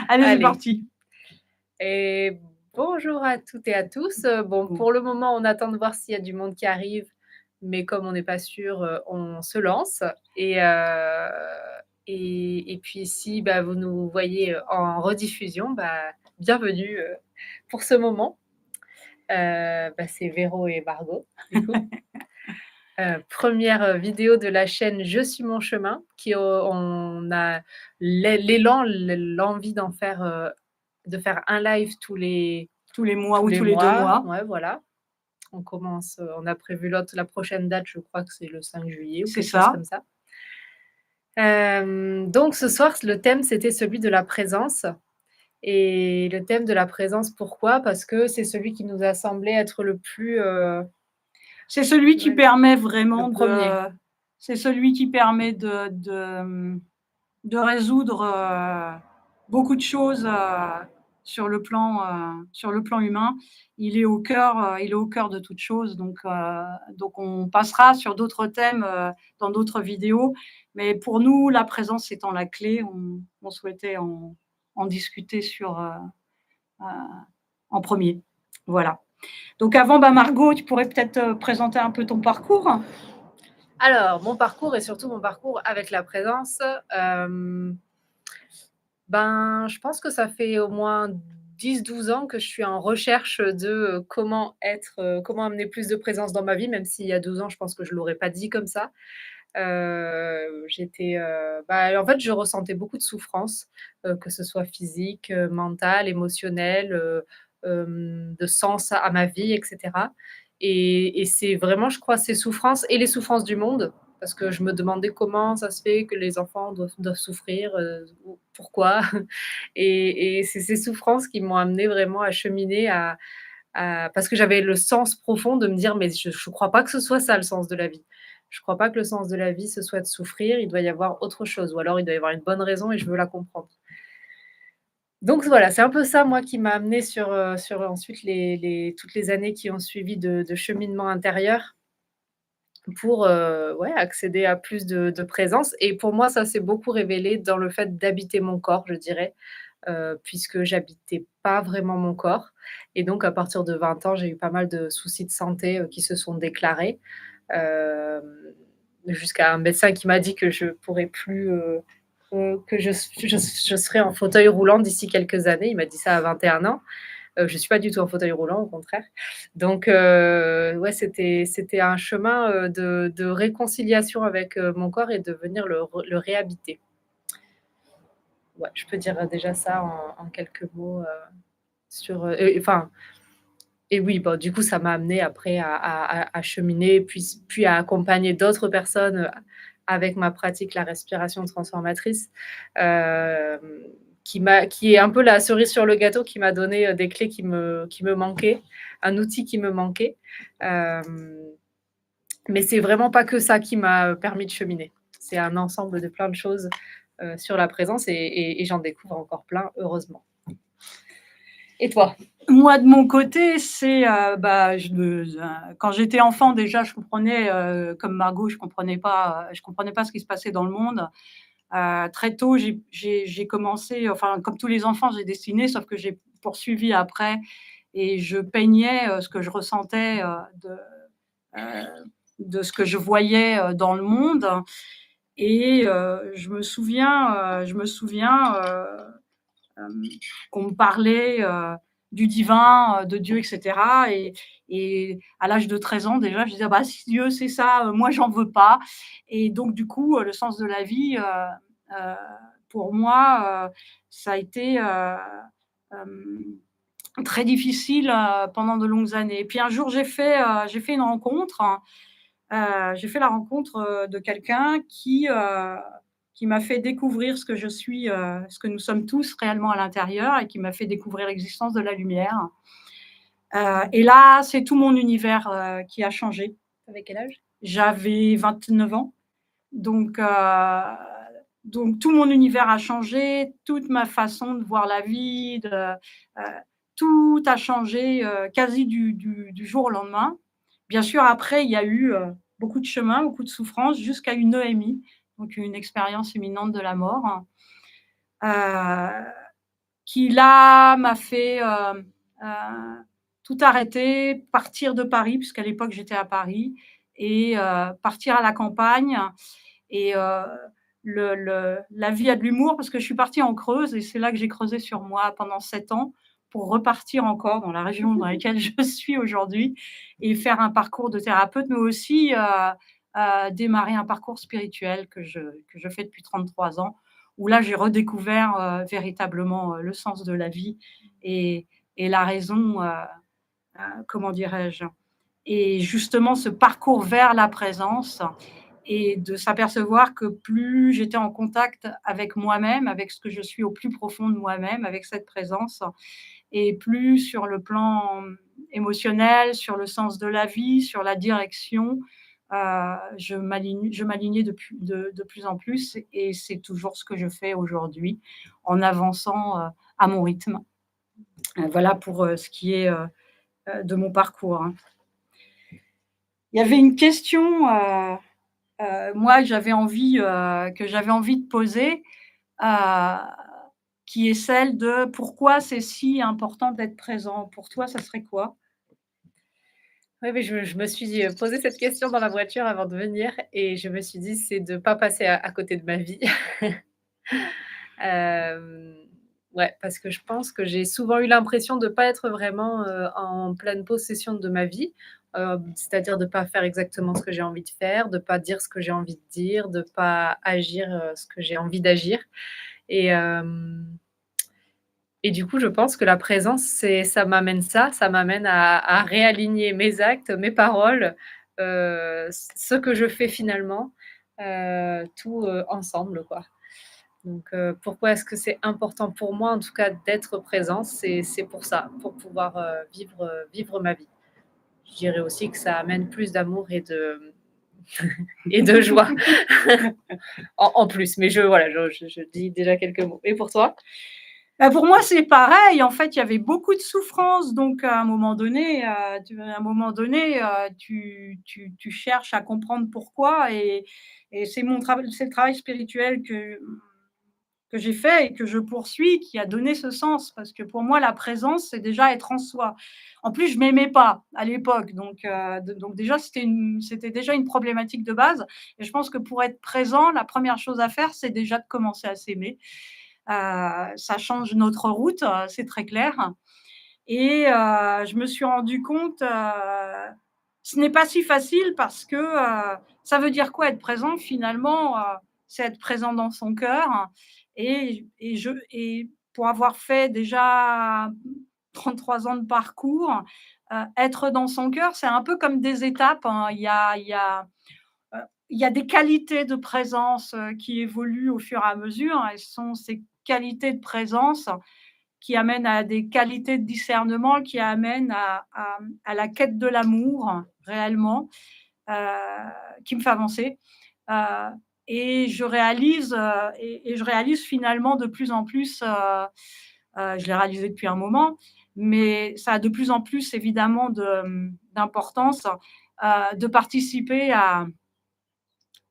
Allez, c'est Allez. parti. Et bonjour à toutes et à tous. Bon, Bon. pour le moment, on attend de voir s'il y a du monde qui arrive, mais comme on n'est pas sûr, on se lance. Et puis, si bah, vous nous voyez en rediffusion, bah, bienvenue pour ce moment. Bah, c'est Véro et Margot, du coup. Première vidéo de la chaîne Je suis mon chemin, on a l'élan, l'envie de faire un live Tous les mois tous ou les tous les 2 mois. mois. Ouais, voilà. On a prévu la prochaine date, je crois que c'est le 5 juillet ou C'est quelque chose ça. comme ça. Donc ce soir, le thème, c'était celui de la présence. Et le thème de la présence, pourquoi? Parce que c'est celui qui nous a semblé être le plus, C'est celui qui ouais, permet le vraiment premier. c'est celui qui permet de résoudre beaucoup de choses sur le plan humain. Il est au cœur de toute chose. Donc on passera sur d'autres thèmes dans d'autres vidéos. Mais pour nous, la présence étant la clé, on souhaitait en discuter euh, en premier. Voilà. Donc avant, bah Margot, tu pourrais peut-être présenter un peu ton parcours. Alors, mon parcours et surtout mon parcours avec la présence, ben, je pense que ça fait au moins 10-12 ans que je suis en recherche de comment amener plus de présence dans ma vie, même s'il y a 12 ans, je pense que je ne l'aurais pas dit comme ça. Bah, en fait, je ressentais beaucoup de souffrance, que ce soit physique, mentale, émotionnelle, de sens à ma vie, etc. Et c'est vraiment, je crois, ces souffrances et les souffrances du monde, parce que je me demandais comment ça se fait que les enfants doivent souffrir, pourquoi. Et c'est ces souffrances qui m'ont amené vraiment à cheminer parce que j'avais le sens profond de me dire, mais je ne crois pas que ce soit ça le sens de la vie. Je ne crois pas que le sens de la vie, ce soit de souffrir. Il doit y avoir autre chose, ou alors il doit y avoir une bonne raison et je veux la comprendre. Donc voilà, c'est un peu ça, moi, qui m'a amené sur ensuite toutes les années qui ont suivi de cheminement intérieur pour ouais, accéder à plus de présence. Et pour moi, ça s'est beaucoup révélé dans le fait d'habiter mon corps, je dirais, puisque j'habitais pas vraiment mon corps. Et donc, à partir de 20 ans, j'ai eu pas mal de soucis de santé qui se sont déclarés. Euh, Jusqu'à un médecin qui m'a dit que je pourrais plus, que je serais en fauteuil roulant d'ici quelques années. Il m'a dit ça à 21 ans. Je suis pas du tout en fauteuil roulant, au contraire. Donc, ouais, c'était un chemin de réconciliation avec mon corps et de venir le réhabiter. Ouais, je peux dire déjà ça en quelques mots sur. Enfin, et oui, bon, du coup, ça m'a amené après à cheminer, puis à accompagner d'autres personnes avec ma pratique, la respiration transformatrice, euh, qui est un peu la cerise sur le gâteau, qui m'a donné des clés qui me manquaient, un outil qui me manquait. Euh, mais c'est vraiment pas que ça qui m'a permis de cheminer. C'est un ensemble de plein de choses sur la présence et j'en découvre encore plein, heureusement. Et toi? Moi, de mon côté, c'est quand j'étais enfant, déjà, je comprenais, comme Margot, je comprenais pas ce qui se passait dans le monde. Très tôt, j'ai commencé, enfin, comme tous les enfants, j'ai dessiné, sauf que j'ai poursuivi après et je peignais ce que je ressentais euh, de ce que je voyais dans le monde. Et je me souviens qu'on me parlait du divin, de Dieu, etc. Et à l'âge de 13 ans, déjà, je disais, bah, si Dieu c'est ça, moi, j'en veux pas. Et donc, du coup, le sens de la vie, pour moi, ça a été très difficile pendant de longues années. Et puis un jour, j'ai fait une rencontre. J'ai fait la rencontre de quelqu'un qui m'a fait découvrir ce que je suis, ce que nous sommes tous réellement à l'intérieur et qui m'a fait découvrir l'existence de la lumière. Et là, c'est tout mon univers qui a changé. Avec quel âge? J'avais 29 ans. Donc, donc tout mon univers a changé, toute ma façon de voir la vie, tout a changé quasi du jour au lendemain. Bien sûr, après, il y a eu beaucoup de chemin, beaucoup de souffrance, jusqu'à une EMI, donc une expérience imminente de la mort. Euh, qui là m'a fait tout arrêter, partir de Paris, puisqu'à l'époque j'étais à Paris, et partir à la campagne. Et la vie a de l'humour parce que je suis partie en Creuse et c'est là que j'ai creusé sur moi pendant 7 ans pour repartir encore dans la région dans laquelle je suis aujourd'hui et faire un parcours de thérapeute, mais aussi démarrer un parcours spirituel que je fais depuis 33 ans, où là j'ai redécouvert véritablement le sens de la vie et, et la raison, comment dirais-je, et justement ce parcours vers la présence et de s'apercevoir que plus j'étais en contact avec moi-même, avec ce que je suis au plus profond de moi-même, avec cette présence, et plus sur le plan émotionnel, sur le sens de la vie, sur la direction, je m'alignais de plus en plus et c'est toujours ce que je fais aujourd'hui en avançant à mon rythme. Voilà pour ce qui est de mon parcours, hein. Il y avait une question moi que j'avais envie de poser, heu, qui est celle de pourquoi c'est si important d'être présent? Pour toi, ça serait quoi? Oui, mais je me suis, posé cette question dans la voiture avant de venir et je me suis dit: «C'est de pas passer à côté de ma vie». Hem, ouais, parce que je pense que j'ai souvent eu l'impression de pas être vraiment, en pleine possession de ma vie, c'est-à-dire de pas faire exactement ce que j'ai envie de faire, de pas dire ce que j'ai envie de dire, de pas agir, ce que j'ai envie d'agir et du coup, je pense que la présence, ça m'amène ça, ça m'amène à réaligner mes actes, mes paroles, ce que je fais finalement, tout, ensemble, quoi. Donc pourquoi est-ce que c'est important pour moi, en tout cas, d'être présent? C'est pour ça, pour pouvoir, vivre ma vie. Je dirais aussi que ça amène plus d'amour et de joie en plus, mais voilà, je dis déjà quelques mots. Et pour toi? Bah, pour moi, c'est pareil. En fait, il y avait beaucoup de souffrance, donc à un moment donné, tu cherches à comprendre pourquoi et c'est le travail spirituel que j'ai fait et que je poursuis, qui a donné ce sens. Parce que pour moi, la présence, c'est déjà être en soi. En plus, je m'aimais pas à l'époque, donc déjà, c'était déjà une problématique de base et je pense que pour être présent, la première chose à faire, c'est déjà de commencer à s'aimer. Ça change notre route, c'est très clair et je me suis rendu compte, ce n'est pas si facile parce que, ça veut dire quoi être présent finalement? C'est être présent dans son cœur et pour avoir fait déjà 33 ans de parcours, être dans son cœur, c'est un peu comme des étapes, hein. Heu, il y a des qualités de présence, qui évoluent au fur et à mesure, hein, et ce sont ces qualités de présence qui amènent à des qualités de discernement, qui amènent à la quête de l'amour réellement, heu, qui me fait avancer. Heu et je réalise finalement de plus en plus, je l'ai réalisé depuis un moment, mais ça a de plus en plus évidemment d'importance, de participer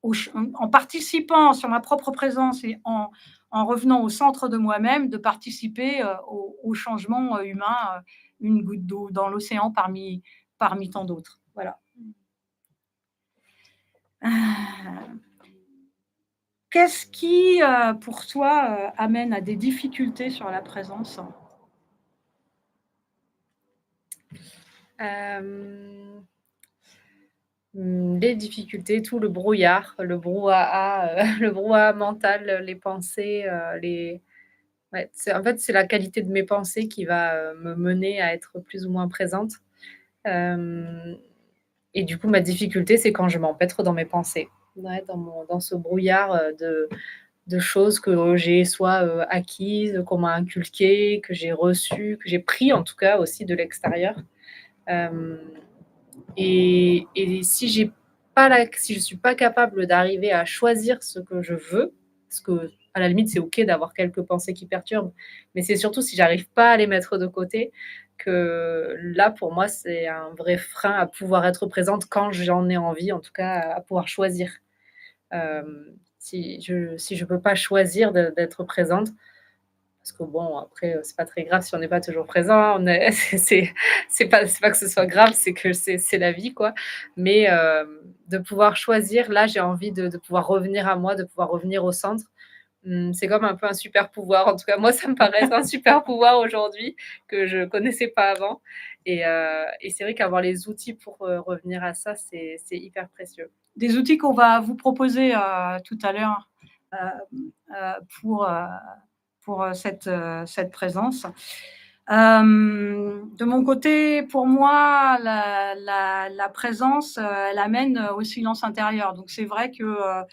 en participant sur ma propre présence et en revenant au centre de moi-même, de participer, au changement, humain, une goutte d'eau dans l'océan parmi tant d'autres. Voilà. Ah, qu'est-ce qui, pour toi, amène à des difficultés sur la présence? Hem, les difficultés, tout le brouhaha, le brouhaha mental, les pensées, les ouais, en fait, c'est la qualité de mes pensées qui va, me mener à être plus ou moins présente. Hem Et du coup, ma difficulté, c'est quand je m'empêtre dans mes pensées. Ouais, dans ce brouillard, de choses que j'ai soit, acquises, qu'on m'a inculquées, que j'ai reçues, que j'ai pris en tout cas aussi de l'extérieur. Hem et si je suis pas capable d'arriver à choisir ce que je veux, parce qu'à la limite, c'est OK d'avoir quelques pensées qui perturbent, mais c'est surtout si j'arrive pas à les mettre de côté que là, pour moi, c'est un vrai frein à pouvoir être présente quand j'en ai envie, en tout cas, à pouvoir choisir. Si je peux pas choisir d'être présente, Parce que bon, après, c'est pas très grave si on n'est pas toujours présent. On est c'est pas que ce soit grave, c'est que c'est la vie, quoi. Mais, de pouvoir choisir, là, j'ai envie de pouvoir revenir à moi, de pouvoir revenir au centre. C'est comme un peu un super pouvoir. En tout cas, moi, ça me paraît être un super pouvoir aujourd'hui que je connaissais pas avant et c'est vrai qu'avoir les outils pour, revenir à ça, c'est hyper précieux. Des outils qu'on va vous proposer, tout à l'heure, heu pour, cette présence. De mon côté, pour moi, la présence, elle amène, au silence intérieur. Donc c'est vrai que,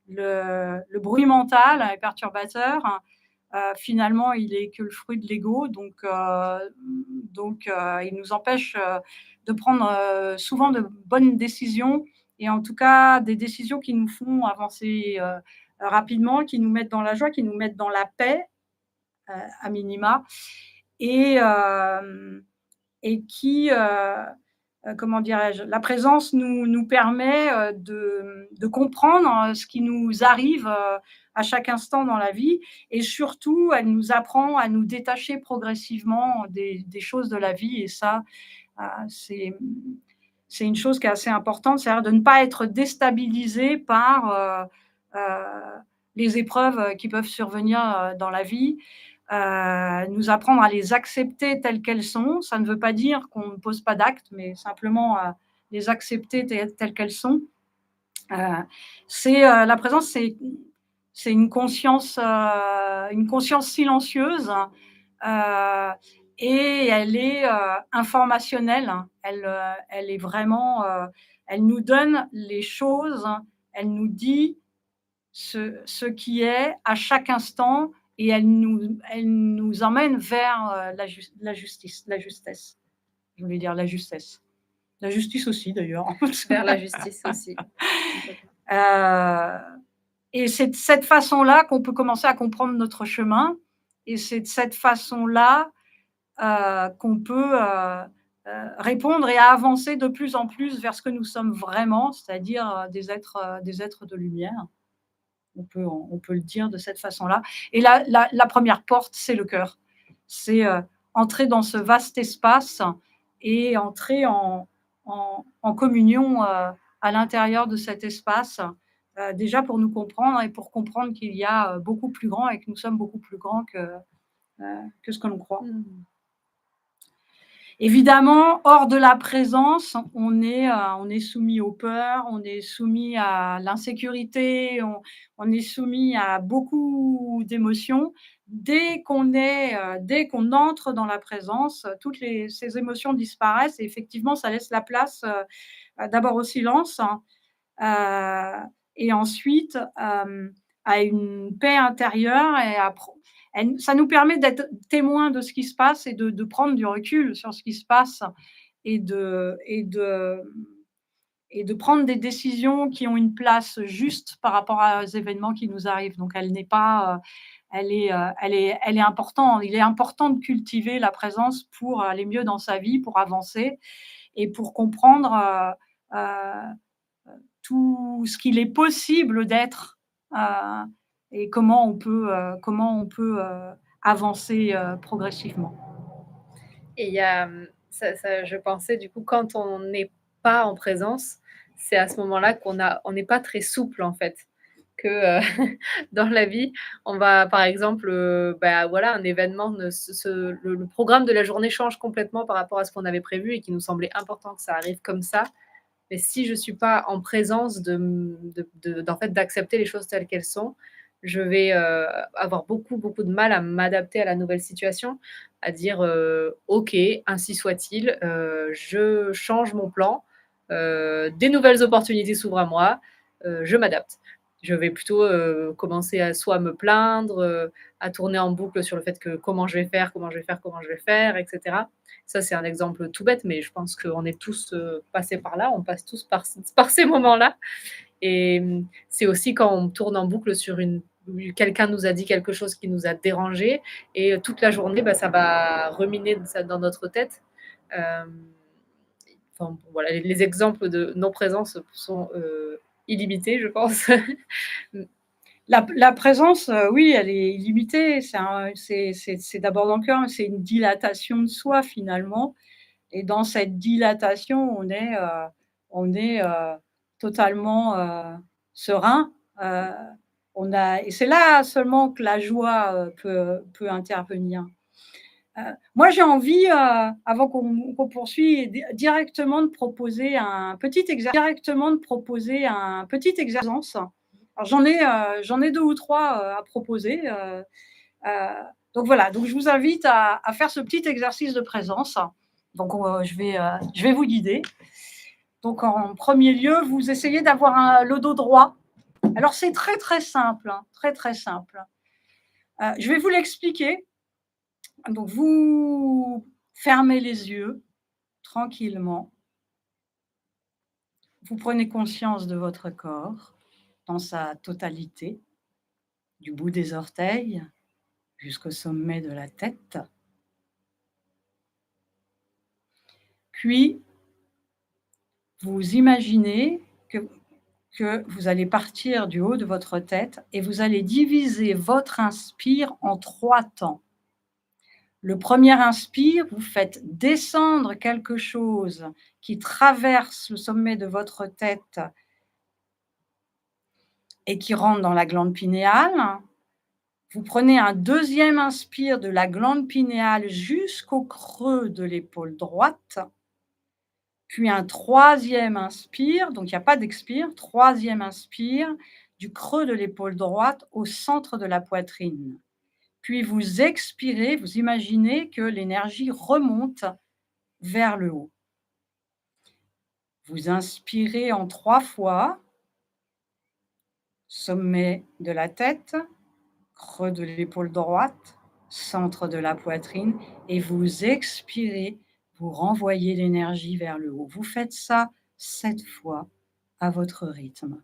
le bruit mental est perturbateur. Finalement, il est que le fruit de l'ego, il nous empêche, de prendre, souvent de bonnes décisions et en tout cas des décisions qui nous font avancer, rapidement, qui nous mettent dans la joie, qui nous mettent dans la paix, à minima et hem et qui, comment dirais-je? La présence nous permet, de comprendre, ce qui nous arrive, à chaque instant dans la vie et surtout, elle nous apprend à nous détacher progressivement des choses de la vie et ça, c'est, c'est une chose qui est assez importante, c'est-à-dire de ne pas être déstabilisé par, les épreuves, qui peuvent survenir, dans la vie. Nous apprendre à les accepter telles qu'elles sont. Ça ne veut pas dire qu'on ne pose pas d'actes, mais simplement, les accepter telles qu'elles sont. Heu, la présence, c'est une conscience silencieuse, heu et elle est, informationnelle. Elle est vraiment, elle nous donne les choses, elle nous dit ce qui est à chaque instant et elle nous emmène vers, la justesse. Je voulais dire la justesse. La justice aussi d'ailleurs. Vers la justice aussi, complètement. Heu et c'est de cette façon-là qu'on peut commencer à comprendre notre chemin et c'est de cette façon-là, qu'on peut, répondre et avancer de plus en plus vers ce que nous sommes vraiment, c'est-à-dire, des êtres de lumière. On peut le dire de cette façon-là et la 1re porte, c'est le cœur. C'est, entrer dans ce vaste espace et entrer en communion, à l'intérieur de cet espace, déjà pour nous comprendre et pour comprendre qu'il y a, beaucoup plus grand et que nous sommes beaucoup plus grands que ce que l'on croit. Mmh. Évidemment, hors de la présence, on est soumis aux peurs, on est soumis à l'insécurité, on est soumis à beaucoup d'émotions. Dès qu'on entre dans la présence, toutes ces émotions disparaissent et effectivement, ça laisse la place, d'abord au silence, et ensuite, à une paix intérieure et à pro elle ça nous permet d'être témoins de ce qui se passe et de prendre du recul sur ce qui se passe et de et de et de prendre des décisions qui ont une place juste par rapport aux événements qui nous arrivent. Donc elle n'est pas, elle est important. Il est important de cultiver la présence pour aller mieux dans sa vie, pour avancer et pour comprendre, tout ce qu'il est possible d'être, et comment on peut, avancer, progressivement. Et il y a, ça je pensais du coup quand on n'est pas en présence, c'est à ce moment-là on n'est pas très souple en fait. Que, dans la vie, on va par exemple, bah, voilà, un événement ne se le programme de la journée change complètement par rapport à ce qu'on avait prévu et qui nous semblait important que ça arrive comme ça. Mais si je suis pas en présence d'en fait, d'accepter les choses telles qu'elles sont, je vais, avoir beaucoup, beaucoup de mal à m'adapter à la nouvelle situation, à dire, «OK, ainsi soit-il, je change mon plan, des nouvelles opportunités s'ouvrent à moi, je m'adapte». Je vais plutôt, commencer à soit me plaindre, à tourner en boucle sur le fait que comment je vais faire, comment je vais faire, comment je vais faire et cetera. Ça, c'est un exemple tout bête, mais je pense qu'on est tous, passés par là, on passe tous par ces moments-là et c'est aussi quand on tourne en boucle sur une quelqu'un nous a dit quelque chose qui nous a dérangé et toute la journée, bah, ça va ruminer ça dans notre tête. Hem, enfin, bon, voilà, les exemples de non-présence sont, illimités, je pense. La présence, oui, elle est illimitée. C'est d'abord dans le cœur, mais c'est une dilatation de soi finalement et dans cette dilatation, on est totalement, serein, heu, on a et c'est là seulement que la joie, peut intervenir. Moi, j'ai envie, avant qu'on poursuit, directement de proposer un petit exercice. Alors j'en ai 2 ou 3 à proposer, donc voilà, donc je vous invite à faire ce petit exercice de présence. Donc je vais vous guider. Donc en premier lieu, vous essayez d'avoir le dos droit. Alors c'est très, très simple, hein, très, très simple. Je vais vous l'expliquer. Donc vous fermez les yeux tranquillement. Vous prenez conscience de votre corps dans sa totalité, du bout des orteils jusqu'au sommet de la tête. Puis, vous imaginez que vous allez partir du haut de votre tête et vous allez diviser votre inspire en 3 temps. Le premier inspire, vous faites descendre quelque chose qui traverse le sommet de votre tête et qui rentre dans la glande pinéale. Vous prenez un deuxième inspire de la glande pinéale jusqu'au creux de l'épaule droite, puis un troisième inspire, donc il n'y a pas d'expire, troisième inspire du creux de l'épaule droite au centre de la poitrine. Puis vous expirez, vous imaginez que l'énergie remonte vers le haut. Vous inspirez en 3 fois, sommet de la tête, creux de l'épaule droite, centre de la poitrine, et vous expirez, vous renvoyez l'énergie vers le haut. Vous faites ça 7 fois à votre rythme.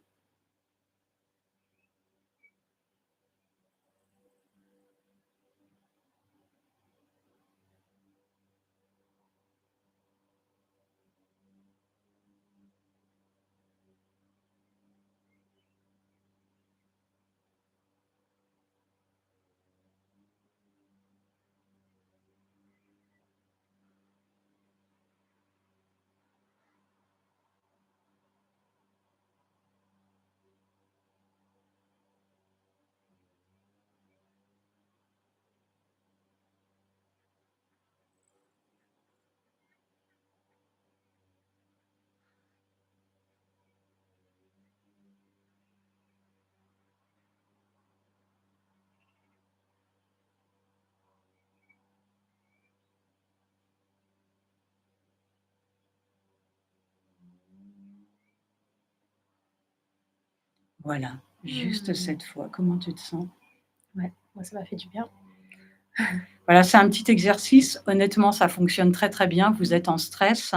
Voilà, juste Mmh. 7 fois. Comment tu te sens? Ouais, moi ça m'a fait du bien. Voilà, c'est un petit exercice. Honnêtement, ça fonctionne très, très bien. Vous êtes en stress.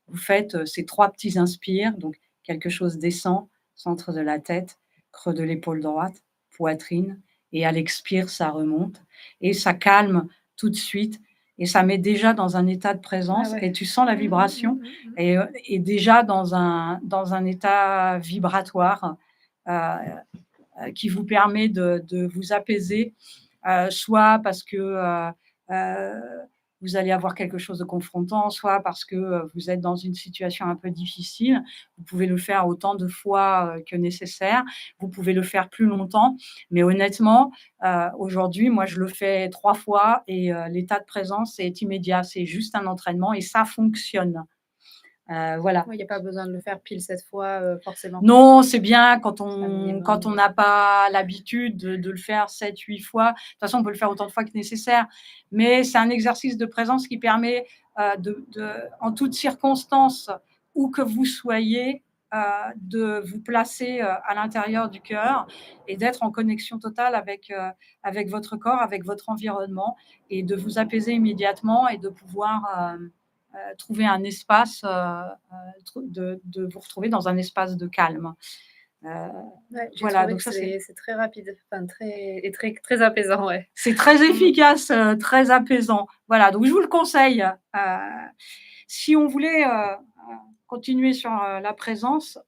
Vous faites, ces 3 petits inspires, donc quelque chose descend, centre de la tête, creux de l'épaule droite, poitrine et à l'expire, ça remonte et ça calme tout de suite et ça met déjà dans un état de Ah présence ouais. et tu sens la Mmh mh, vibration mmh mh, mmh. et déjà dans un état vibratoire, qui vous permet de vous apaiser, soit parce que heu, vous allez avoir quelque chose de confrontant, soit parce que vous êtes dans une situation un peu difficile. Vous pouvez le faire autant de fois que nécessaire. Vous pouvez le faire plus longtemps, mais honnêtement, aujourd'hui, moi, je le fais 3 fois et l'état de présence est immédiat. C'est juste un entraînement et ça fonctionne. Voilà. Ouais, il y a pas besoin de le faire pile 7 fois, forcément. Non, c'est bien quand C'est un on minimum. n'a pas l'habitude de le faire 7, 8 fois. De toute façon, on peut le faire autant de fois que nécessaire, mais c'est un exercice de présence qui permet, de en toutes circonstances, où que vous soyez, de vous placer, à l'intérieur du cœur et d'être en connexion totale avec votre corps, avec votre environnement et de vous apaiser immédiatement et de pouvoir, trouver un espace, de vous retrouver dans un espace de calme. Heu, Ouais, j'ai voilà, trouvé donc que ça c'est c'est très rapide, enfin très et très très apaisant, ouais. c'est très Mmh. efficace, très apaisant. Voilà, donc je vous le conseille. Si on voulait, continuer sur, la présence,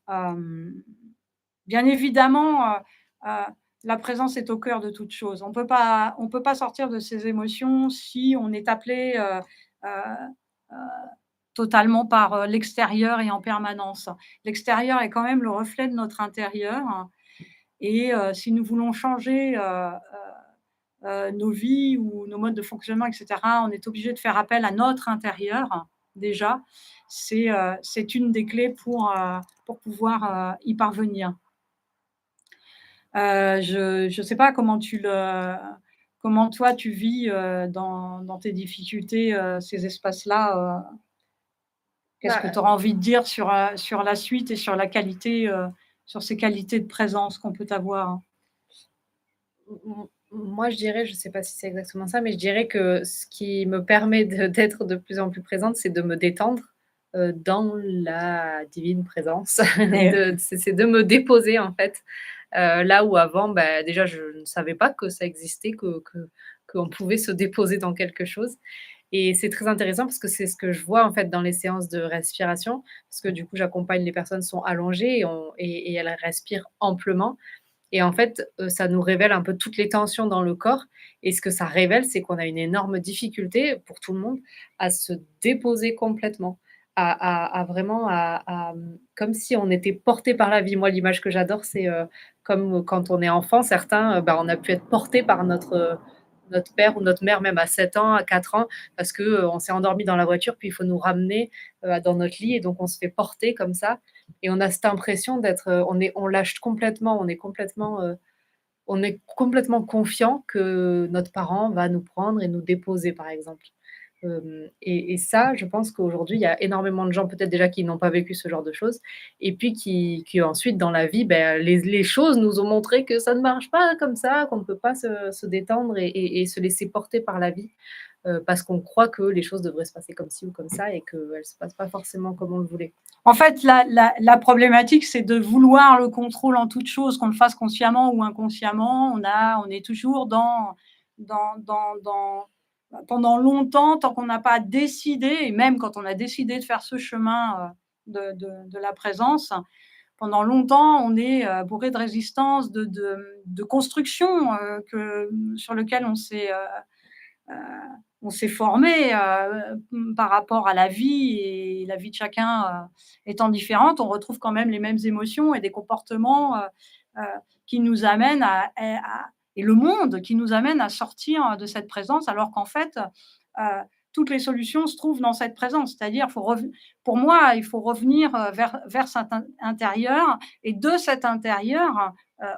bien évidemment, la présence est au cœur de toute chose. On peut pas sortir de ses émotions si on est appelé, heu heu, totalement par, l'extérieur et en permanence. L'extérieur est quand même le reflet de notre intérieur et si nous voulons changer, nos vies ou nos modes de fonctionnement et cetera, on est obligé de faire appel à notre intérieur, déjà. C'est une des clés pour pouvoir, y parvenir. Je sais pas comment toi tu vis, dans tes difficultés, ces espaces-là, qu'est-ce que tu Bah, auras envie de dire sur la suite et sur la qualité, sur ces qualités de présence qu'on peut avoir? moi, je dirais, je sais pas si c'est exactement ça, mais je dirais que ce qui me permet d'être de plus en plus présente, c'est de me détendre, dans la divine présence, Et c'est de me déposer, en fait, là où avant, bah, déjà, je ne savais pas que ça existait, qu'on pouvait se déposer dans quelque chose et c'est très intéressant parce que c'est ce que je vois, en fait, dans les séances de respiration, parce que, du coup, j'accompagne les personnes sont allongées et elles respirent amplement et en fait, ça nous révèle un peu toutes les tensions dans le corps et ce que ça révèle, c'est qu'on a une énorme difficulté, pour tout le monde, à se déposer complètement, à vraiment comme si on était porté par la vie. Moi, l'image que j'adore, c'est, comme quand on est enfant, certains, bah, on a pu être portés par notre père ou notre mère, même à 7 ans, à 4 ans, parce que, on s'est endormi dans la voiture, puis il faut nous ramener, dans notre lit et donc on se fait porter comme ça et on a cette impression d'être, on lâche complètement, on est complètement confiant que notre parent va nous prendre et nous déposer, par exemple. Et ça, je pense qu'aujourd'hui, il y a énormément de gens peut-être déjà qui n'ont pas vécu ce genre de choses et puis qui ensuite dans la vie, ben, les choses nous ont montré que ça ne marche pas comme ça, qu'on ne peut pas se détendre et se laisser porter par la vie, parce qu'on croit que les choses devraient se passer comme ci ou comme ça et qu'elles ne se passent pas forcément comme on le voulait. en fait, la problématique, c'est de vouloir le contrôle en toute chose, qu'on le fasse consciemment ou inconsciemment. On est toujours dans pendant longtemps, tant qu'on n'a pas décidé et même quand on a décidé de faire ce chemin, de la présence, pendant longtemps, on est, bourré de résistance, de construction, sur lequel heu, on s'est formé, par rapport à la vie et la vie de chacun, étant différente, on retrouve quand même les mêmes émotions et des comportements, heu, qui nous amènent et le monde qui nous amène à sortir de cette présence alors qu'en fait, heu, toutes les solutions se trouvent dans cette présence. C'est-à-dire, pour moi, il faut revenir, vers cet intérieur et de cet intérieur,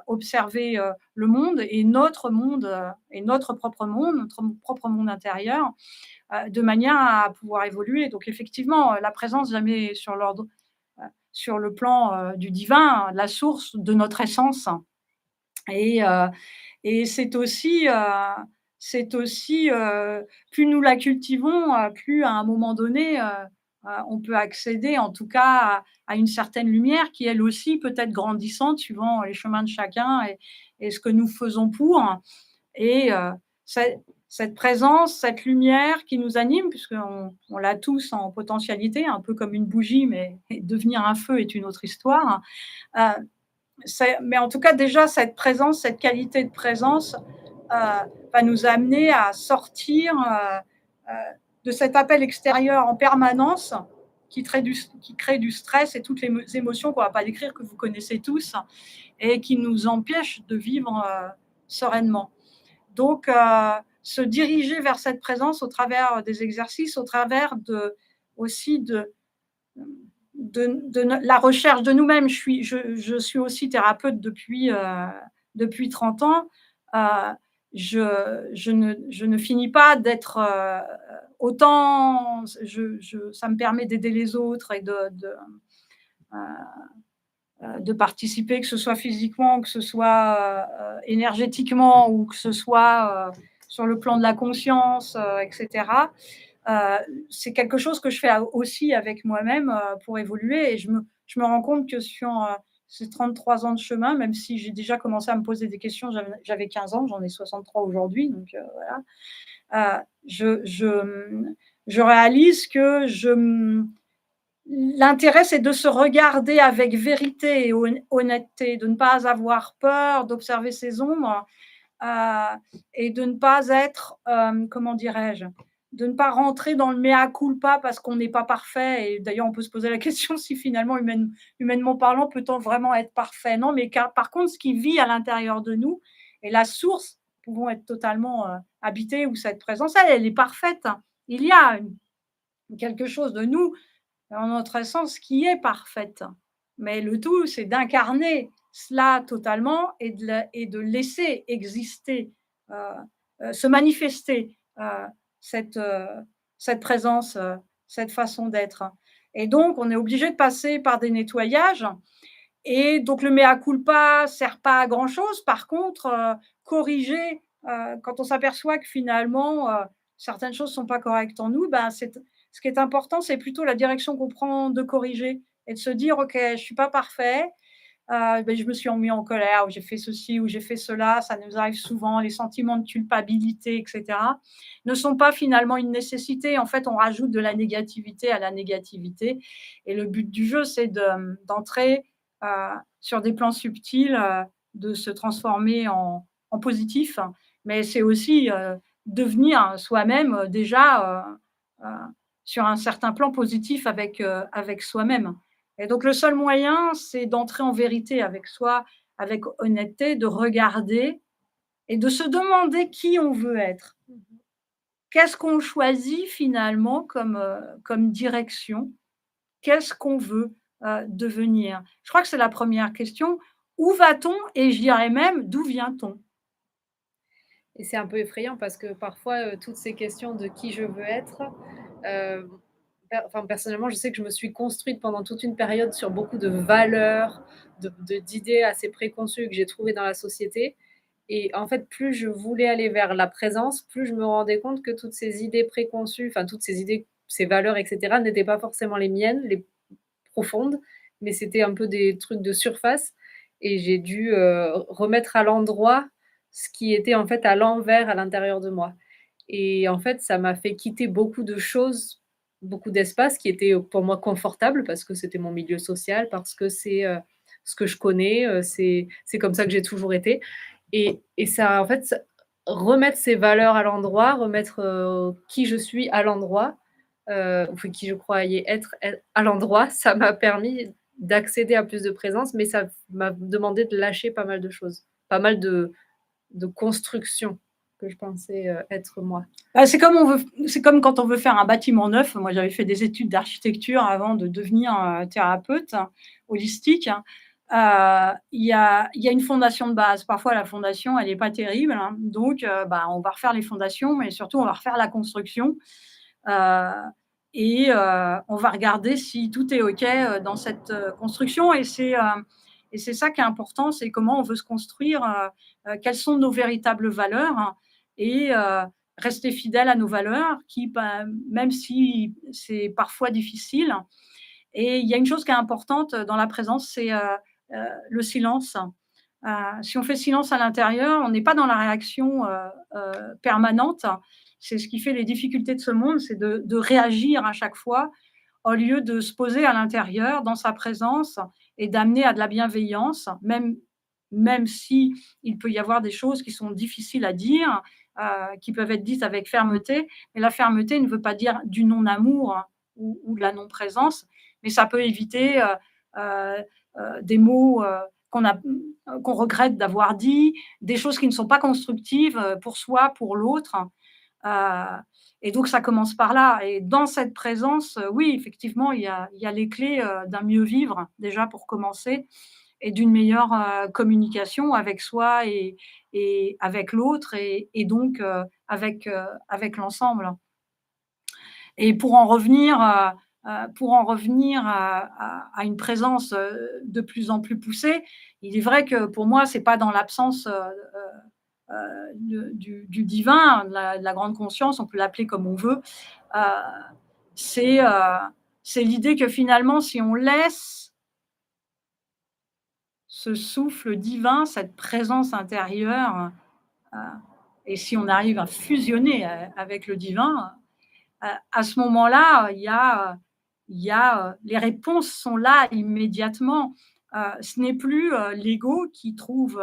observer, le monde et notre propre monde, notre propre monde intérieur, de manière à pouvoir évoluer. Donc effectivement, la présence jamais sur le plan, du divin, la source de notre essence et heu et c'est aussi, plus nous la cultivons, plus à un moment donné, on peut accéder en tout cas à une certaine lumière qui elle aussi peut être grandissante suivant les chemins de chacun et ce que nous faisons pour. Et c'est cette présence, cette lumière qui nous anime, puisqu'on l'a tous en potentialité, un peu comme une bougie, mais devenir un feu est une autre histoire. Heu, mais en tout cas, déjà, cette présence, cette qualité de présence, va nous amener à sortir, de cet appel extérieur en permanence qui crée du stress et toutes les émotions qu'on ne va pas décrire, que vous connaissez tous et qui nous empêchent de vivre, sereinement. Donc, se diriger vers cette présence au travers des exercices, au travers aussi de la recherche de nous-mêmes. Je suis aussi thérapeute depuis 30 ans. Heu, je ne finis pas d'être, autant ça me permet d'aider les autres et de participer, que ce soit physiquement, que ce soit, énergétiquement ou que ce soit, sur le plan de la conscience, et cetera. C'est quelque chose que je fais aussi avec moi-même, pour évoluer et je me rends compte que sur, ces 33 ans de chemin, même si j'ai déjà commencé à me poser des questions, j'avais 15 ans, j'en ai 63 aujourd'hui, donc voilà. Je réalise que l'intérêt, c'est de se regarder avec vérité et honnêteté, de ne pas avoir peur d'observer ses ombres, et de ne pas être, comment dirais-je, de ne pas rentrer dans le mea culpa parce qu'on n'est pas parfait. Et d'ailleurs, on peut se poser la question si finalement, humainement parlant, peut-on vraiment être parfait? Non, mais par contre, ce qui vit à l'intérieur de nous et la source pouvons être totalement habités, où cette présence, elle est parfaite. Il y a quelque chose de nous, en notre essence, qui est parfaite. Mais le tout, c'est d'incarner cela totalement et de laisser exister, se manifester cette, cette présence, cette façon d'être. Et donc, on est obligé de passer par des nettoyages. Et donc, le mea culpa ne sert pas à grand-chose. Par contre, corriger, quand on s'aperçoit que finalement, certaines choses ne sont pas correctes en nous, ben, ce qui est important, c'est plutôt la direction qu'on prend de corriger et de se dire: «OK, je ne suis pas parfait, beh, je me suis mis en colère ou j'ai fait ceci ou j'ai fait cela». Ça nous arrive souvent, les sentiments de culpabilité et cetera, ne sont pas finalement une nécessité. En fait, on rajoute de la négativité à la négativité et le but du jeu, c'est d'entrer, heu, sur des plans subtils, de se transformer en positif. Mais c'est aussi, devenir soi-même, déjà, sur un certain plan positif avec soi-même. Et donc le seul moyen, c'est d'entrer en vérité avec soi, avec honnêteté, de regarder et de se demander qui on veut être. Mmh. Qu'est-ce qu'on choisit finalement comme direction? Qu'est-ce qu'on veut, devenir? Je crois que c'est la première question. Où va-t-on? Et je dirais même, d'où vient-on? Et c'est un peu effrayant parce que parfois, toutes ces questions de qui je veux être, heu, personnellement, je sais que je me suis construite pendant toute une période sur beaucoup de valeurs, d'idées assez préconçues que j'ai trouvées dans la société. Et en fait, plus je voulais aller vers la présence, plus je me rendais compte que toutes ces idées préconçues, enfin toutes ces idées, ces valeurs et cetera, n'étaient pas forcément les miennes, les profondes, mais c'était un peu des trucs de surface. Et j'ai dû, remettre à l'endroit ce qui était en fait à l'envers à l'intérieur de moi. Et en fait, ça m'a fait quitter beaucoup de choses, beaucoup d'espaces qui étaient, pour moi confortables parce que c'était mon milieu social, parce que c'est, ce que je connais, c'est comme ça que j'ai toujours été. Et ça en fait, ça remettre ces valeurs à l'endroit, remettre, qui je suis à l'endroit, enfin qui je croyais être à l'endroit, ça m'a permis d'accéder à plus de présence, mais ça m'a demandé de lâcher pas mal de choses, pas mal de constructions que je pensais, être moi. Bah, c'est comme quand on veut faire un bâtiment neuf. Moi, j'avais fait des études d'architecture avant de devenir, thérapeute holistique. Il y a une fondation de base. Parfois, la fondation, elle est pas terrible, hein, donc bah, on va refaire les fondations, mais surtout, on va refaire la construction, heu on va regarder si tout est OK, dans cette, construction. Et c'est ça qui est important, c'est comment on veut se construire, quelles sont nos véritables valeurs, hein, et rester fidèle à nos valeurs qui, bah, même si c'est parfois difficile. Et il y a une chose qui est importante dans la présence, c'est, le silence. Si on fait silence à l'intérieur, on n'est pas dans la réaction, permanente. C'est ce qui fait les difficultés de ce monde, c'est de réagir à chaque fois, au lieu de se poser à l'intérieur, dans sa présence et d'amener à de la bienveillance, même si il peut y avoir des choses qui sont difficiles à dire, qui peuvent être dites avec fermeté. Mais la fermeté ne veut pas dire du non-amour, hein, ou de la non-présence, mais ça peut éviter, heu des mots, qu'on regrette d'avoir dit, des choses qui ne sont pas constructives, pour soi, pour l'autre. Heu et donc ça commence par là. Et dans cette présence, oui, effectivement, il y a les clés, d'un mieux vivre, déjà pour commencer, et d'une meilleure, communication avec soi et avec l'autre et donc avec l'ensemble. Et pour en revenir à une présence, de plus en plus poussée, il est vrai que pour moi, c'est pas dans l'absence, du divin, de la grande conscience, on peut l'appeler comme on veut. Heu, c'est, heu, c'est l'idée que finalement, si on laisse ce souffle divin, cette présence intérieure, heu et si on arrive à fusionner, avec le divin, à ce moment-là, il y a les réponses sont là immédiatement. Ce n'est plus, l'ego qui trouve,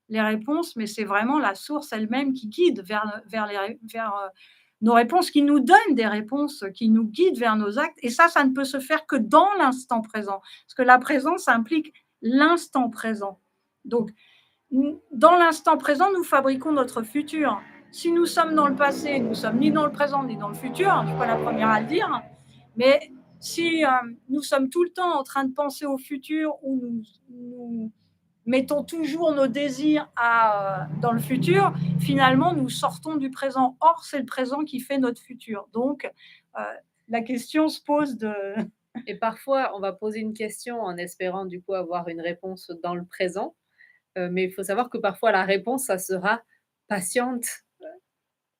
les réponses, mais c'est vraiment la source elle-même qui guide vers nos réponses, qui nous donne des réponses, qui nous guide vers nos actes et ça ne peut se faire que dans l'instant présent. Parce que la présence implique l'instant présent. Donc dans l'instant présent, nous fabriquons notre futur. Si nous sommes dans le passé, nous sommes ni dans le présent ni dans le futur, je ne suis pas la première à le dire, mais si nous sommes tout le temps en train de penser au futur ou nous mettons toujours nos désirs dans le futur, finalement, nous sortons du présent. Or, c'est le présent qui fait notre futur. Donc, euh, la question se pose de... Et parfois, on va poser une question en espérant du coup avoir une réponse dans le présent, mais il faut savoir que parfois la réponse, ça sera patiente,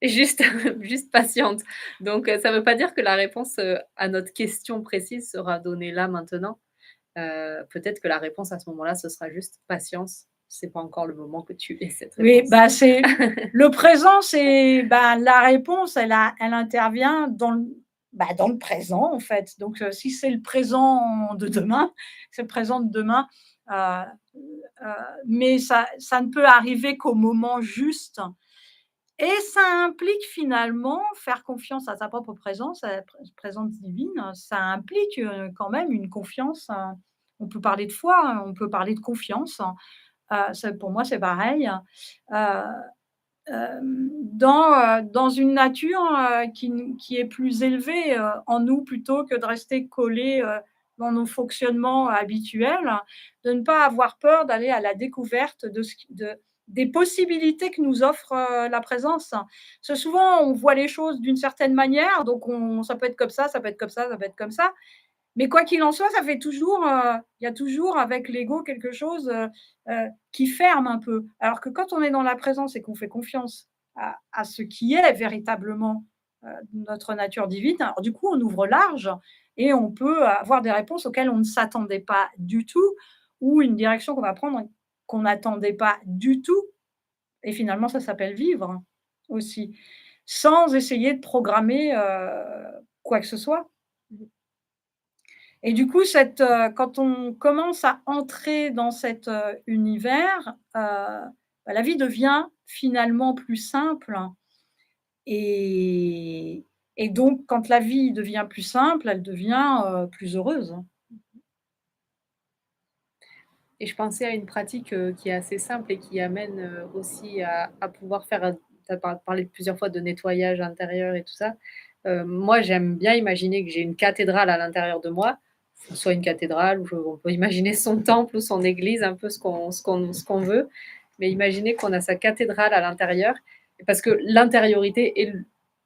juste juste patiente. Donc ça ne veut pas dire que la réponse, à notre question précise sera donnée là, maintenant. Peut-être que la réponse à ce moment-là, ce sera juste patience. C'est pas encore le moment que tu aies cette Oui, réponse. bah c'est le présent, c'est bah, la réponse, elle intervient dans le présent en fait. Donc si c'est le présent de demain, c'est le présent de demain, euh, euh, mais ça ne peut arriver qu'au moment juste. Et ça implique finalement faire confiance à sa propre présence, à la présence divine. Ça implique quand même une confiance. On peut parler de foi, hein, on peut parler de confiance. Pour moi, c'est pareil. Euh, dans une nature qui est plus élevée en nous plutôt que de rester collé dans nos fonctionnements habituels, de ne pas avoir peur d'aller à la découverte des possibilités que nous offre la présence. Parce que souvent, on voit les choses d'une certaine manière, donc ça peut être comme ça peut être comme ça peut être comme ça. Mais quoi qu'il en soit, ça fait toujours, il y a toujours avec l'ego quelque chose qui ferme un peu. Alors que quand on est dans la présence et qu'on fait confiance à ce qui est véritablement notre nature divine, alors du coup, on ouvre large et on peut avoir des réponses auxquelles on ne s'attendait pas du tout ou une direction qu'on va prendre qu'on n'attendait pas du tout. Et finalement, ça s'appelle vivre aussi, sans essayer de programmer quoi que ce soit. Et du coup, quand on commence à entrer dans cet univers, bah, la vie devient finalement plus simple et et donc quand la vie devient plus simple, elle devient, plus heureuse. Et je pensais à une pratique, qui est assez simple et qui amène, aussi à pouvoir faire tu as parlé plusieurs fois de nettoyage intérieur et tout ça. Moi, j'aime bien imaginer que j'ai une cathédrale à l'intérieur de moi, soit une cathédrale ou on peut imaginer son temple ou son église, un peu ce qu'on veut. Mais imaginer qu'on a sa cathédrale à l'intérieur, parce que l'intériorité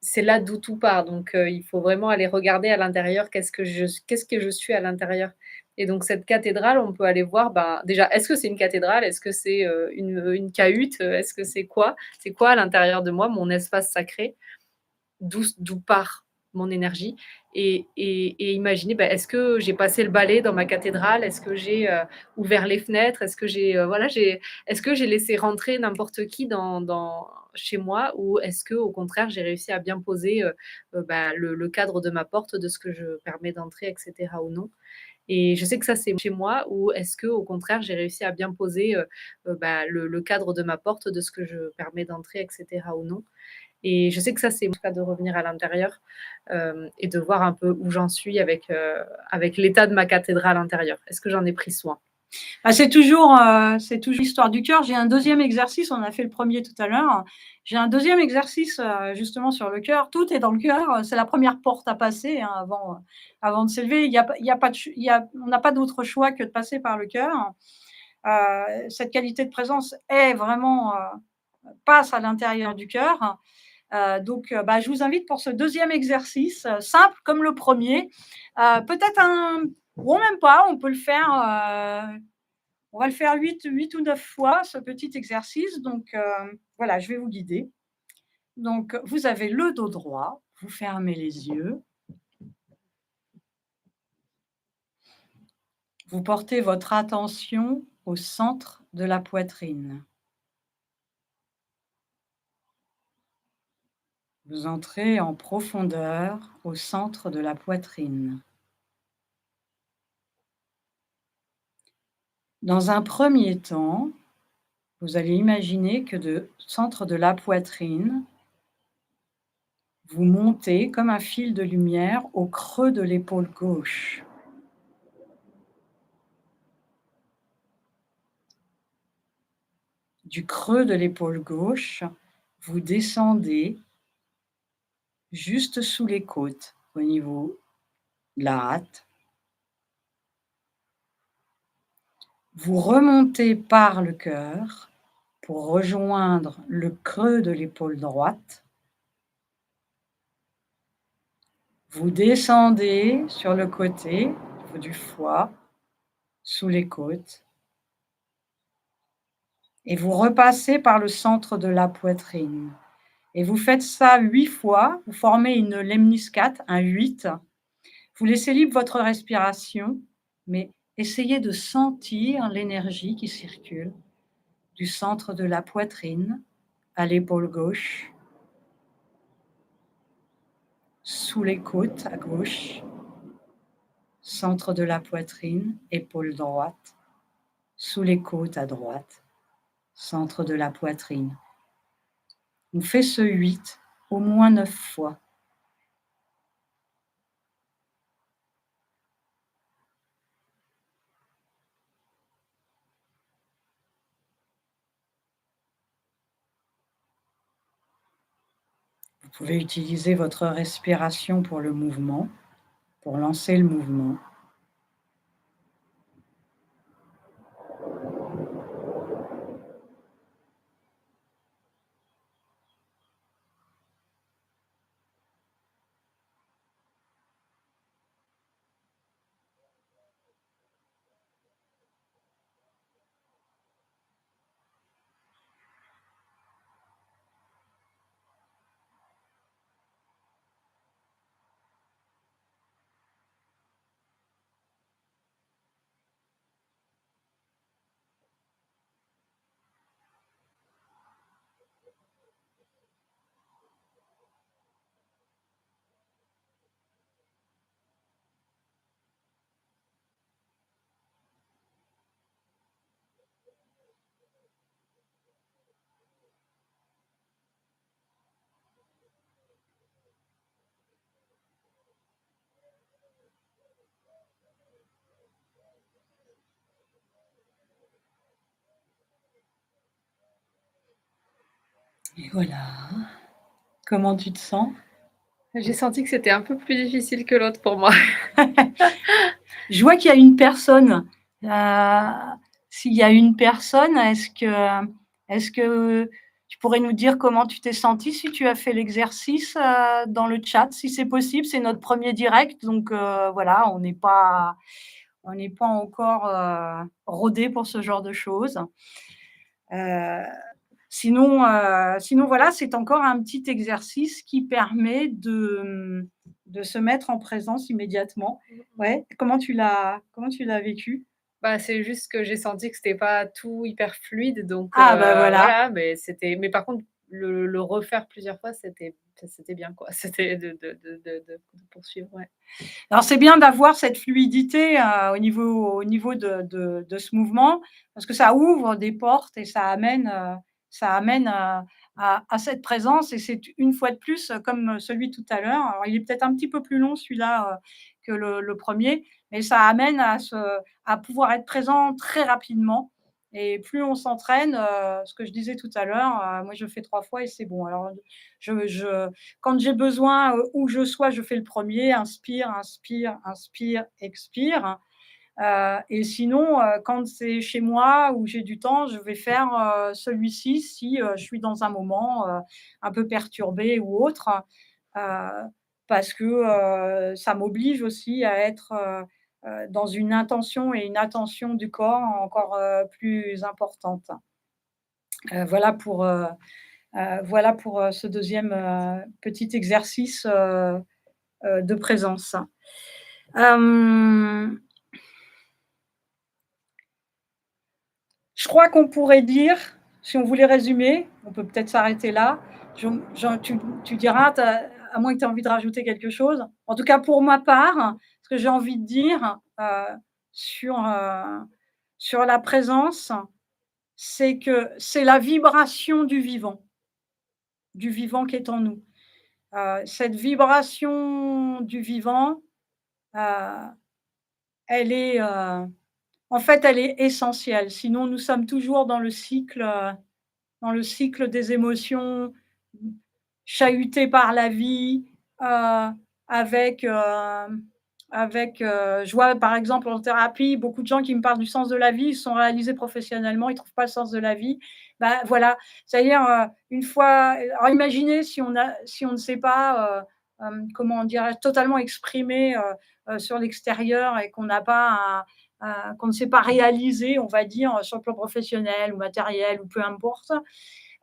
c'est là d'où tout part. Donc, il faut vraiment aller regarder à l'intérieur qu'est-ce que je suis à l'intérieur. Et donc cette cathédrale, on peut aller voir, ben, déjà, est-ce que c'est une cathédrale? Est-ce que c'est, une cahute? Est-ce que c'est quoi? C'est quoi à l'intérieur de moi, mon espace sacré? D'où part mon énergie? Et imaginer, bah, est-ce que j'ai passé le balai dans ma cathédrale? Est-ce que j'ai, ouvert les fenêtres? Est-ce que j'ai laissé rentrer n'importe qui dans chez moi? Ou est-ce que au contraire, j'ai réussi à bien poser, bah, le cadre de ma porte, de ce que je permets d'entrer et cetera ou non? Et je sais que ça, c'est chez moi, ou est-ce que au contraire, j'ai réussi à bien poser, bah, le cadre de ma porte, de ce que je permets d'entrer et cetera ou non? Et je sais que ça, c'est en tout cas de revenir à l'intérieur, et de voir un peu où j'en suis avec l'état de ma cathédrale intérieure. Est-ce que j'en ai pris soin? Ah, c'est toujours l'histoire du cœur. J'ai un deuxième exercice, on a fait le premier tout à l'heure. J'ai un deuxième exercice justement sur le cœur. Tout est dans le cœur. C'est la première porte à passer hein, avant de s'élever. Il y a pas de, on n'a pas d'autre choix que de passer par le cœur. Cette qualité de présence est vraiment passe à l'intérieur du cœur. Donc, bah, je vous invite pour ce deuxième exercice, simple comme le premier. Peut-être ou même pas, on peut le faire, on va le faire 8 ou 9 fois, ce petit exercice. Donc, voilà, je vais vous guider. Donc, vous avez le dos droit, vous fermez les yeux, vous portez votre attention au centre de la poitrine. Vous entrez en profondeur au centre de la poitrine. Dans un premier temps, vous allez imaginer que de centre de la poitrine, vous montez comme un fil de lumière au creux de l'épaule gauche. Du creux de l'épaule gauche, vous descendez juste sous les côtes, au niveau de la hâte. Vous remontez par le cœur pour rejoindre le creux de l'épaule droite. Vous descendez sur le côté, au niveau du foie, sous les côtes et vous repassez par le centre de la poitrine et vous faites ça 8 fois, vous formez une lemniscate, un 8. Vous laissez libre votre respiration, mais essayez de sentir l'énergie qui circule du centre de la poitrine à l'épaule gauche, sous les côtes à gauche, centre de la poitrine, épaule droite, sous les côtes à droite, centre de la poitrine. On fait ce 8 au moins 9 fois. Vous pouvez utiliser votre respiration pour le mouvement, pour lancer le mouvement. Et voilà. Comment tu te sens? J'ai senti que c'était un peu plus difficile que l'autre pour moi. Je vois qu'il y a une personne, s'il y a une personne, est-ce que tu pourrais nous dire comment tu t'es sentie si tu as fait l'exercice, dans le chat? Si c'est possible, c'est notre premier direct donc voilà, on n'est pas encore, rodés pour ce genre de choses. Heu, sinon voilà, c'est encore un petit exercice qui permet de se mettre en présence immédiatement. Ouais, comment tu l'as vécu? Bah, c'est juste que j'ai senti que c'était pas tout hyper fluide donc Ah bah, voilà. voilà, mais par contre le refaire plusieurs fois, c'était bien quoi. C'était de poursuivre, ouais. Alors c'est bien d'avoir cette fluidité, au niveau de ce mouvement, parce que ça ouvre des portes et ça amène à cette présence et c'est une fois de plus, comme celui de tout à l'heure. Alors il est peut-être un petit peu plus long celui-là, que le 1er, mais ça amène à pouvoir être présent très rapidement et plus on s'entraîne, ce que je disais tout à l'heure, moi je fais 3 fois et c'est bon. Alors je quand j'ai besoin, où je sois, je fais le premier, inspire, inspire, inspire, expire. Et sinon, quand c'est chez moi où j'ai du temps, je vais faire, celui-ci si, je suis dans un moment, un peu perturbé ou autre, heu, parce que, ça m'oblige aussi à être, dans une intention et une attention du corps encore, plus importante. Voilà pour, ce deuxième petit exercice, de présence. Hem, je crois qu'on pourrait dire, si on voulait résumer, on peut peut-être s'arrêter là. Tu diras, à moins que tu aies envie de rajouter quelque chose. En tout cas, pour ma part, ce que j'ai envie de dire, sur, sur la présence, c'est que c'est la vibration du vivant qui est en nous. Cette vibration du vivant, heu, elle est, en fait, elle est essentielle. Sinon, nous sommes toujours dans le cycle des émotions, chahutés par la vie, avec, je vois par exemple en thérapie, beaucoup de gens qui me parlent du sens de la vie, ils se sont réalisés professionnellement, ils trouvent pas le sens de la vie. Bah, voilà, c'est-à-dire, une fois alors imaginez si on ne sait pas, comment dirais-je? Totalement exprimer, sur l'extérieur et qu'on n'a pas qu'on ne s'est pas réalisé, on va dire, sur le plan professionnel ou matériel ou peu importe.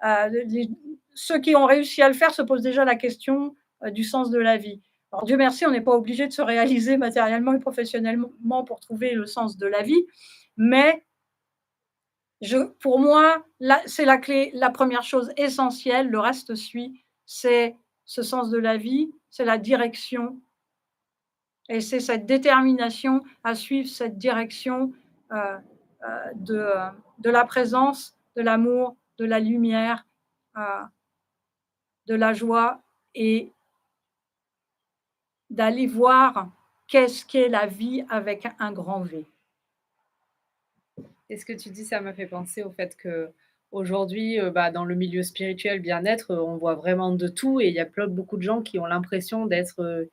Les ceux qui ont réussi à le faire se posent déjà la question, du sens de la vie. Alors Dieu merci, on n'est pas obligé de se réaliser matériellement et professionnellement pour trouver le sens de la vie, mais pour moi, là, c'est la clé, la première chose essentielle, le reste suit, c'est ce sens de la vie, c'est la direction et c'est cette détermination à suivre cette direction, heu de la présence, de l'amour, de la lumière, heu, de la joie et d'aller voir qu'est-ce qu'est la vie avec un grand V. Et ce que tu dis, ça m'a fait penser au fait qu'aujourd'hui, bah, dans le milieu spirituel, bien-être, on voit vraiment de tout et il y a beaucoup de gens qui ont l'impression d'être,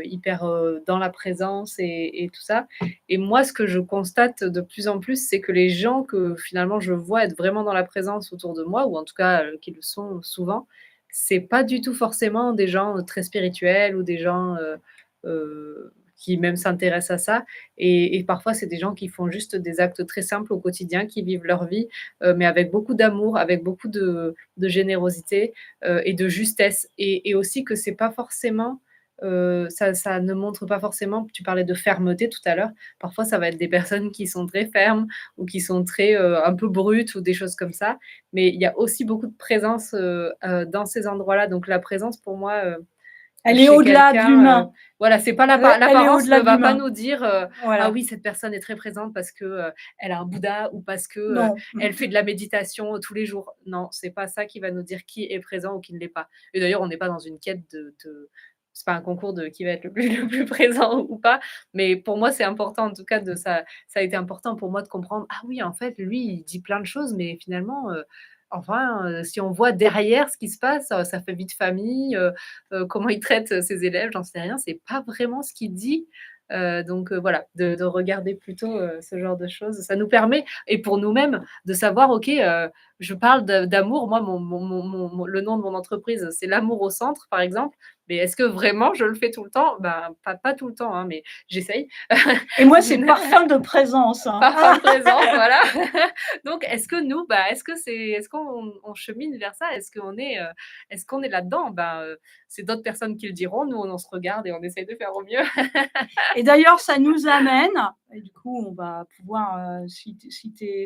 hyper, dans la présence et tout ça. Et moi, ce que je constate de plus en plus, c'est que les gens que finalement je vois être vraiment dans la présence autour de moi ou en tout cas, qui le sont souvent, c'est pas du tout forcément des gens, très spirituels ou des gens, qui même s'intéressent à ça. Et parfois, c'est des gens qui font juste des actes très simples au quotidien, qui vivent leur vie, mais avec beaucoup d'amour, avec beaucoup de générosité, et de justesse. Et aussi que c'est pas forcément, ça ne montre pas forcément, tu parlais de fermeté tout à l'heure, parfois ça va être des personnes qui sont très fermes ou qui sont très, un peu brutes ou des choses comme ça. Mais il y a aussi beaucoup de présence, dans ces endroits-là. Donc la présence pour moi, Elle est chez au-delà de quelqu'un, l'humain. voilà, c'est pas Elle est l'apparence ne au-delà de va pas l'humain. nous dire, «Ah Voilà. oui, cette personne est très présente parce que, elle a un Bouddha ou parce que, Non. elle fait de la méditation, tous les jours». Non, c'est pas ça qui va nous dire qui est présent ou qui ne l'est pas. Et d'ailleurs, on n'est pas dans une quête de c'est pas un concours de qui va être le plus le plus présent ou pas, mais pour moi, c'est important en tout cas de ça a été important pour moi de comprendre: «Ah oui, en fait, lui, il dit plein de choses, mais finalement, enfin, si on voit derrière ce qui se passe, sa vie de famille, comment il traite ses élèves, j'en sais rien, c'est pas vraiment ce qu'il dit. Donc voilà, de regarder plutôt, ce genre de choses. Ça nous permet et pour nous-mêmes de savoir: «OK, je parle d'amour». Moi, le nom de mon entreprise, c'est «L'amour au centre», par exemple. Mais est-ce que vraiment je le fais tout le temps? Ben, pas tout le temps, hein, mais j'essaye. Et moi, c'est parfum de présence, hein. Parfum de présence, voilà. Donc est-ce que nous, bah, est-ce qu'on chemine vers ça? Est-ce qu'on est là-dedans? Ben, c'est d'autres personnes qui le diront. Nous, on se regarde et on essaye de faire au mieux. Et d'ailleurs, ça nous amène et du coup, on va pouvoir, si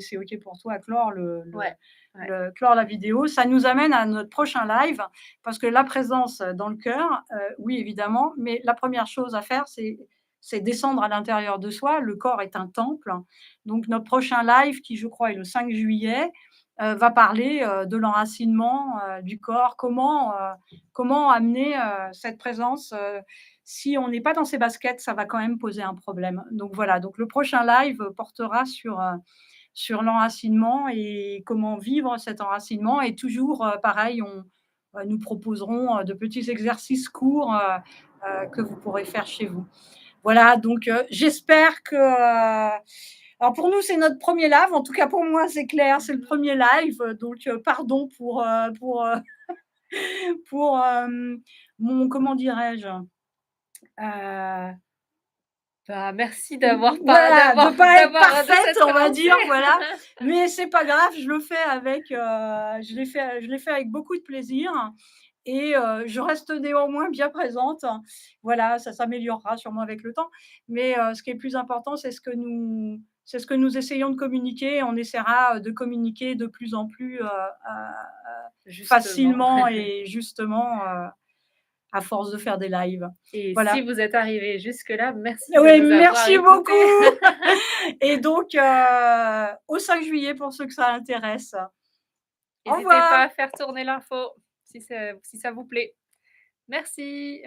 c'est OK pour toi, clore Ouais, ouais. clore la vidéo. Ça nous amène à notre prochain live parce que la présence dans le cœur, oui, évidemment, mais la première chose à faire, c'est descendre à l'intérieur de soi. Le corps est un temple. Donc notre prochain live, qui je crois est le 5 juillet, va parler, de l'enracinement, du corps. Comment amener, cette présence, si on n'est pas dans ses baskets, ça va quand même poser un problème. Donc voilà, donc le prochain live portera sur l'enracinement et comment vivre cet enracinement et toujours, pareil, nous proposerons, de petits exercices courts, que vous pourrez faire chez vous. Voilà, donc j'espère que, alors pour nous, c'est notre premier live, en tout cas pour moi, c'est clair, c'est le premier live, donc pardon pour, mon comment dirais-je? Heu, Bah, merci d'avoir pas voilà, de pas être de parfaite, s'être on va lancé. dire, voilà, mais c'est pas grave, je le fais avec, je l'ai fait avec beaucoup de plaisir et je reste néanmoins bien présente. Voilà, ça s'améliorera sûrement avec le temps, mais ce qui est plus important, c'est ce que nous essayons de communiquer. On essaiera, de communiquer de plus en plus, Justement. facilement et justement, à force de faire des lives. Et si Voilà. vous êtes arrivés jusque-là, merci de Oui, nous avoir merci beaucoup. écoutés. Et donc, au 5 juillet pour ceux que ça intéresse. Au N'hésitez pas revoir. à faire tourner l'info si ça vous plaît. Merci.